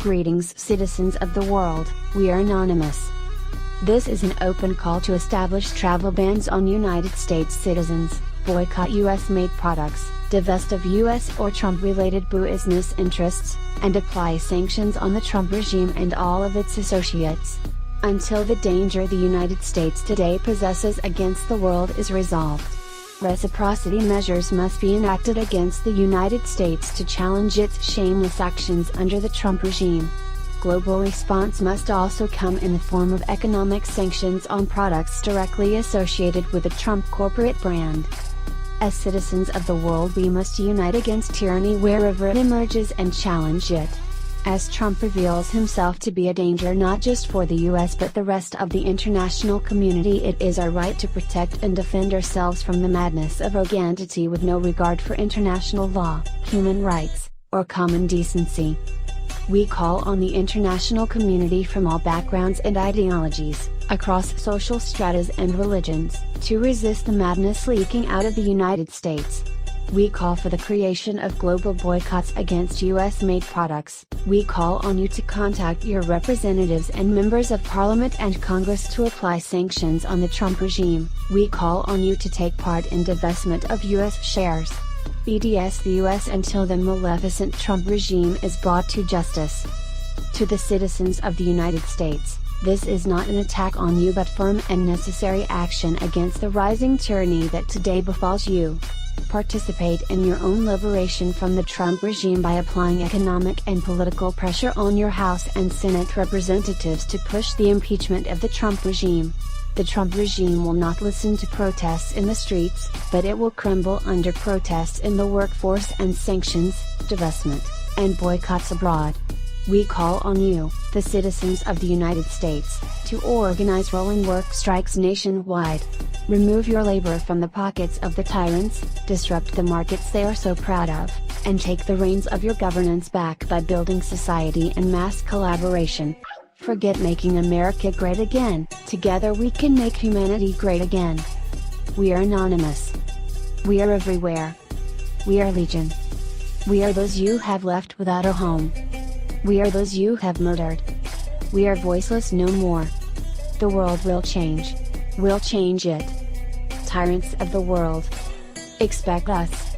Greetings, citizens of the world, we are anonymous. This is an open call to establish travel bans on United States citizens, boycott US-made products, divest of US or Trump-related business interests, and apply sanctions on the Trump regime and all of its associates. Until the danger the United States today possesses against the world is resolved. Reciprocity measures must be enacted against the United States to challenge its shameless actions under the Trump regime. Global response must also come in the form of economic sanctions on products directly associated with the Trump corporate brand. As citizens of the world, we must unite against tyranny wherever it emerges and challenge it. As Trump reveals himself to be a danger not just for the US but the rest of the international community, it is our right to protect and defend ourselves from the madness of arrogantity with no regard for international law, human rights, or common decency. We call on the international community from all backgrounds and ideologies, across social stratas and religions, to resist the madness leaking out of the United States. We call for the creation of global boycotts against US-made products. We call on you to contact your representatives and members of Parliament and Congress to apply sanctions on the Trump regime. We call on you to take part in divestment of US shares. BDS the US until the maleficent Trump regime is brought to justice. To the citizens of the United States, this is not an attack on you but firm and necessary action against the rising tyranny that today befalls you. Participate in your own liberation from the Trump regime by applying economic and political pressure on your House and Senate representatives to push the impeachment of the Trump regime. The Trump regime will not listen to protests in the streets, but it will crumble under protests in the workforce and sanctions, divestment, and boycotts abroad. We call on you, the citizens of the United States, to organize rolling work strikes nationwide. Remove your labor from the pockets of the tyrants, disrupt the markets they are so proud of, and take the reins of your governance back by building society and mass collaboration. Forget making America great again. Together we can make humanity great again. We are anonymous. We are everywhere. We are legion. We are those you have left without a home. We are those you have murdered. We are voiceless no more. The world will change. We'll change it. Tyrants of the world, expect us.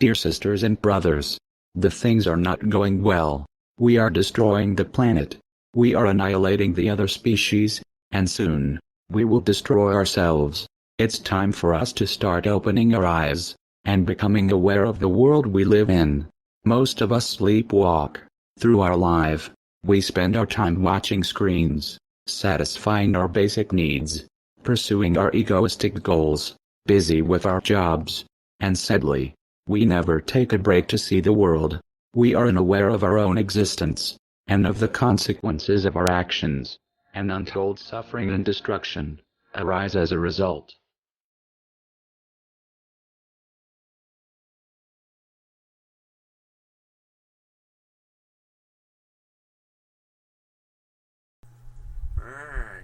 Dear sisters and brothers, the things are not going well. We are destroying the planet. We are annihilating the other species, and soon, we will destroy ourselves. It's time for us to start opening our eyes, and becoming aware of the world we live in. Most of us sleepwalk through our life. We spend our time watching screens, satisfying our basic needs, pursuing our egoistic goals, busy with our jobs, and sadly, we never take a break to see the world. We are unaware of our own existence, and of the consequences of our actions, and untold suffering and destruction arise as a result.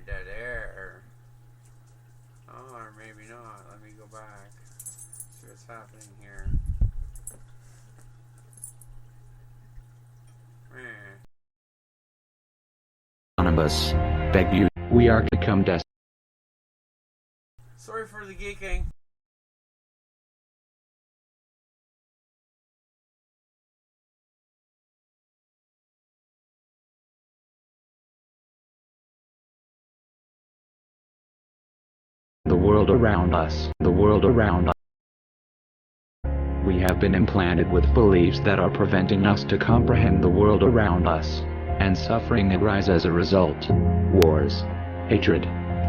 Dead air. Oh, or maybe not. Let me go back. See what's happening here. Anonymous, beg you, we are become desperate. Sorry for the geeking. The world around us, the world around us. We have been implanted with beliefs that are preventing us to comprehend the world around us, and suffering arises as a result. Wars, hatred,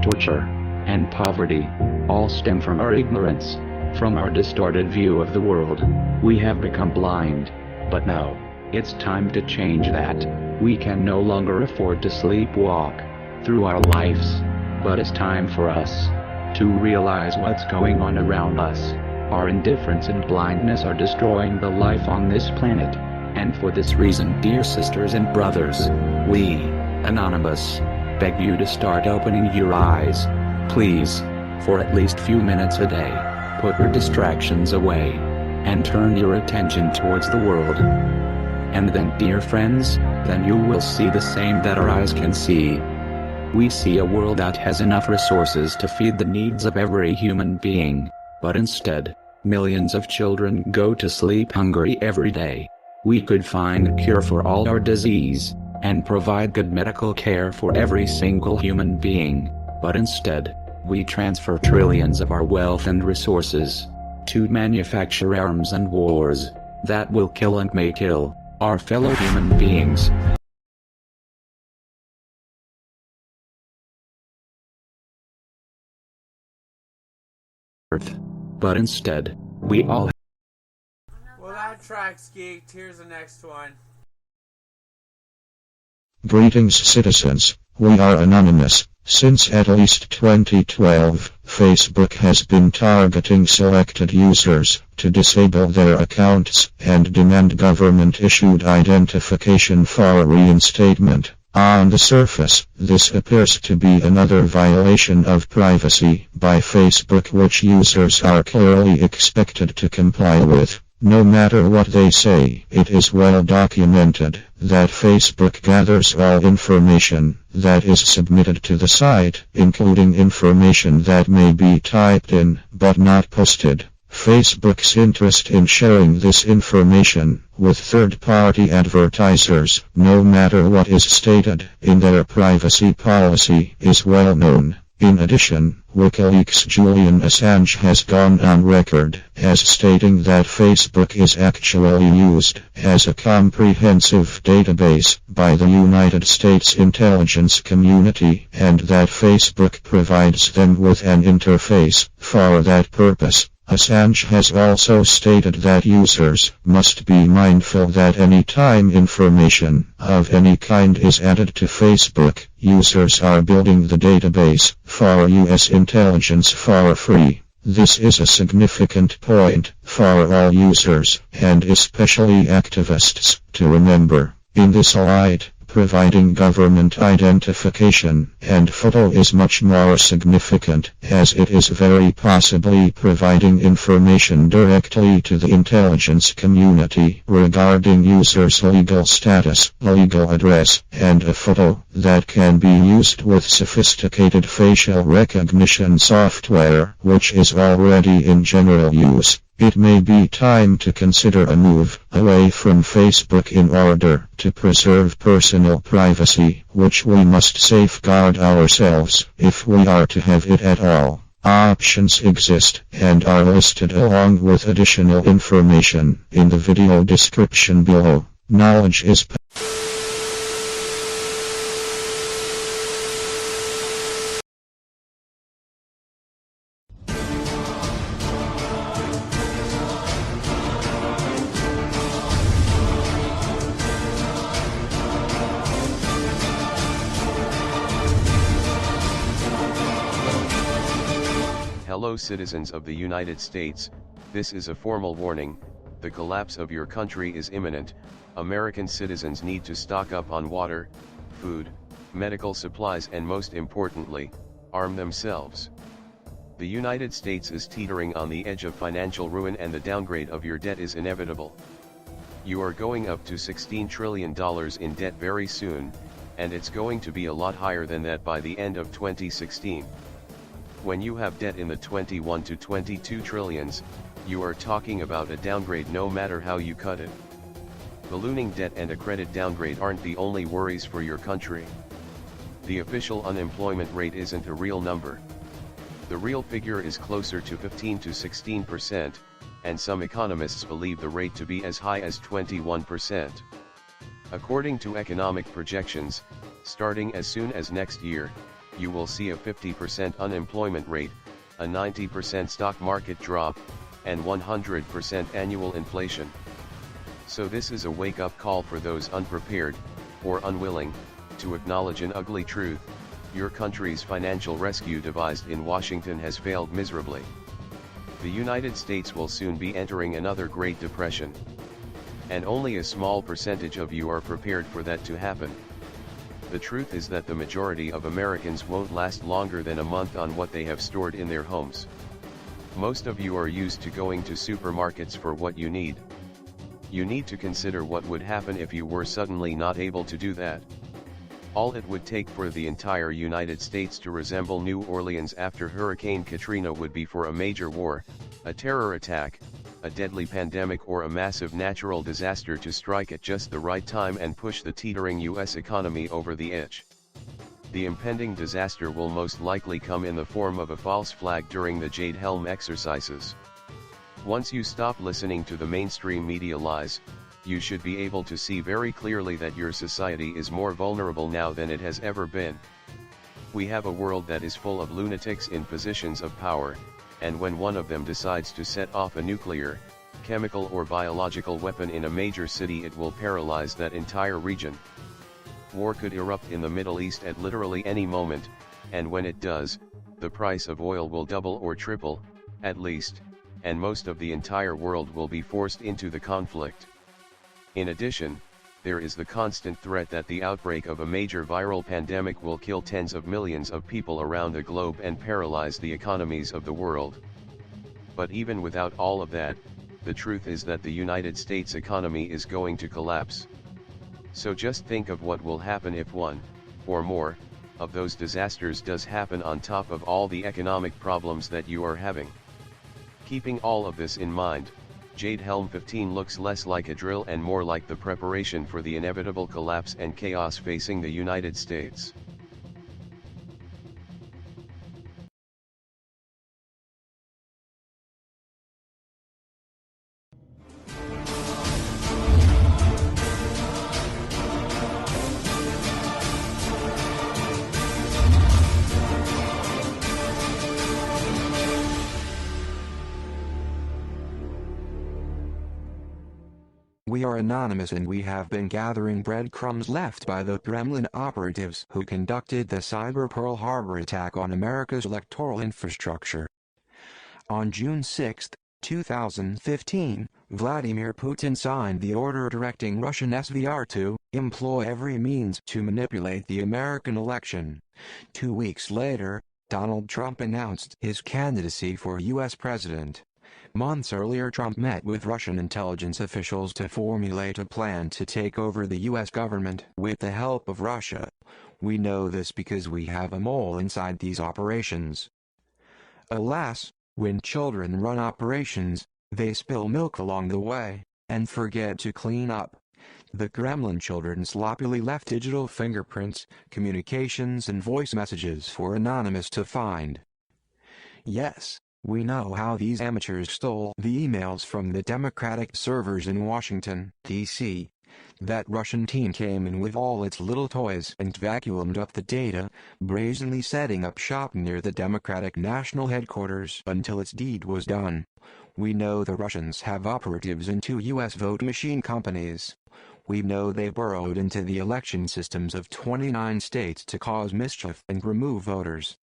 torture, and poverty all stem from our ignorance, from our distorted view of the world. We have become blind, but now, it's time to change that. We can no longer afford to sleepwalk through our lives. But it's time for us to realize what's going on around us. Our indifference and blindness are destroying the life on this planet. And for this reason, dear sisters and brothers, we, Anonymous, beg you to start opening your eyes. Please, for at least few minutes a day, put your distractions away and turn your attention towards the world. And then, dear friends, then you will see the same that our eyes can see. We see a world that has enough resources to feed the needs of every human being, but instead, millions of children go to sleep hungry every day. We could find a cure for all our disease, and provide good medical care for every single human being, but instead, we transfer trillions of our wealth and resources to manufacture arms and wars that will kill and may kill our fellow human beings. But instead, we all. Well, that track's geeked. Here's the next one. Greetings, citizens. We are Anonymous. Since at least 2012, Facebook has been targeting selected users to disable their accounts and demand government-issued identification for reinstatement. On the surface, this appears to be another violation of privacy by Facebook, which users are clearly expected to comply with. No matter what they say, it is well documented that Facebook gathers all information that is submitted to the site, including information that may be typed in but not posted. Facebook's interest in sharing this information with third-party advertisers, no matter what is stated in their privacy policy, is well known. In addition, WikiLeaks' Julian Assange has gone on record as stating that Facebook is actually used as a comprehensive database by the United States intelligence community, and that Facebook provides them with an interface for that purpose. Assange has also stated that users must be mindful that any time information of any kind is added to Facebook, users are building the database for US intelligence for free. This is a significant point for all users, and especially activists, to remember. In this light, providing government identification and photo is much more significant, as it is very possibly providing information directly to the intelligence community regarding users' legal status, legal address, and a photo that can be used with sophisticated facial recognition software, which is already in general use. It may be time to consider a move away from Facebook in order to preserve personal privacy, which we must safeguard ourselves if we are to have it at all. Options exist and are listed along with additional information in the video description below. Knowledge is power. Hello citizens of the United States, this is a formal warning, the collapse of your country is imminent. American citizens need to stock up on water, food, medical supplies, and most importantly, arm themselves. The United States is teetering on the edge of financial ruin, and the downgrade of your debt is inevitable. You are going up to $16 trillion in debt very soon, and it's going to be a lot higher than that by the end of 2016. When you have debt in the 21 to 22 trillions, you are talking about a downgrade no matter how you cut it. Ballooning debt and a credit downgrade aren't the only worries for your country. The official unemployment rate isn't a real number. The real figure is closer to 15 to 16%, and some economists believe the rate to be as high as 21%. According to economic projections, starting as soon as next year, you will see a 50% unemployment rate, a 90% stock market drop, and 100% annual inflation. So this is a wake-up call for those unprepared, or unwilling, to acknowledge an ugly truth. Your country's financial rescue devised in Washington has failed miserably. The United States will soon be entering another Great Depression. And only a small percentage of you are prepared for that to happen. The truth is that the majority of Americans won't last longer than a month on what they have stored in their homes. Most of you are used to going to supermarkets for what you need. You need to consider what would happen if you were suddenly not able to do that. All it would take for the entire United States to resemble New Orleans after Hurricane Katrina would be for a major war, a terror attack, a deadly pandemic, or a massive natural disaster to strike at just the right time and push the teetering U.S. economy over the edge. The impending disaster will most likely come in the form of a false flag during the Jade Helm exercises. Once you stop listening to the mainstream media lies, you should be able to see very clearly that your society is more vulnerable now than it has ever been. We have a world that is full of lunatics in positions of power, and when one of them decides to set off a nuclear, chemical or biological weapon in a major city, it will paralyze that entire region. War could erupt in the Middle East at literally any moment, and when it does, the price of oil will double or triple, at least, and most of the entire world will be forced into the conflict. In addition, there is the constant threat that the outbreak of a major viral pandemic will kill tens of millions of people around the globe and paralyze the economies of the world. But even without all of that, the truth is that the United States economy is going to collapse. So just think of what will happen if one, or more, of those disasters does happen on top of all the economic problems that you are having. Keeping all of this in mind, Jade Helm 15 looks less like a drill and more like the preparation for the inevitable collapse and chaos facing the United States. We are anonymous, and we have been gathering breadcrumbs left by the Kremlin operatives who conducted the cyber Pearl Harbor attack on America's electoral infrastructure. On June 6, 2015, Vladimir Putin signed the order directing Russian SVR to employ every means to manipulate the American election. 2 weeks later, Donald Trump announced his candidacy for U.S. president. Months earlier, Trump met with Russian intelligence officials to formulate a plan to take over the U.S. government with the help of Russia. We know this because we have a mole inside these operations. Alas, when children run operations, they spill milk along the way, and forget to clean up. The Kremlin children sloppily left digital fingerprints, communications and voice messages for Anonymous to find. Yes, we know how these amateurs stole the emails from the Democratic servers in Washington, D.C. That Russian team came in with all its little toys and vacuumed up the data, brazenly setting up shop near the Democratic National Headquarters until its deed was done. We know the Russians have operatives in 2 U.S. vote machine companies. We know they burrowed into the election systems of 29 states to cause mischief and remove voters.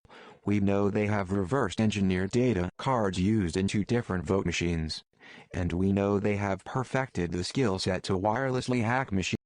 We know they have reverse-engineered data cards used in 2 different vote machines. And we know they have perfected the skill set to wirelessly hack machines.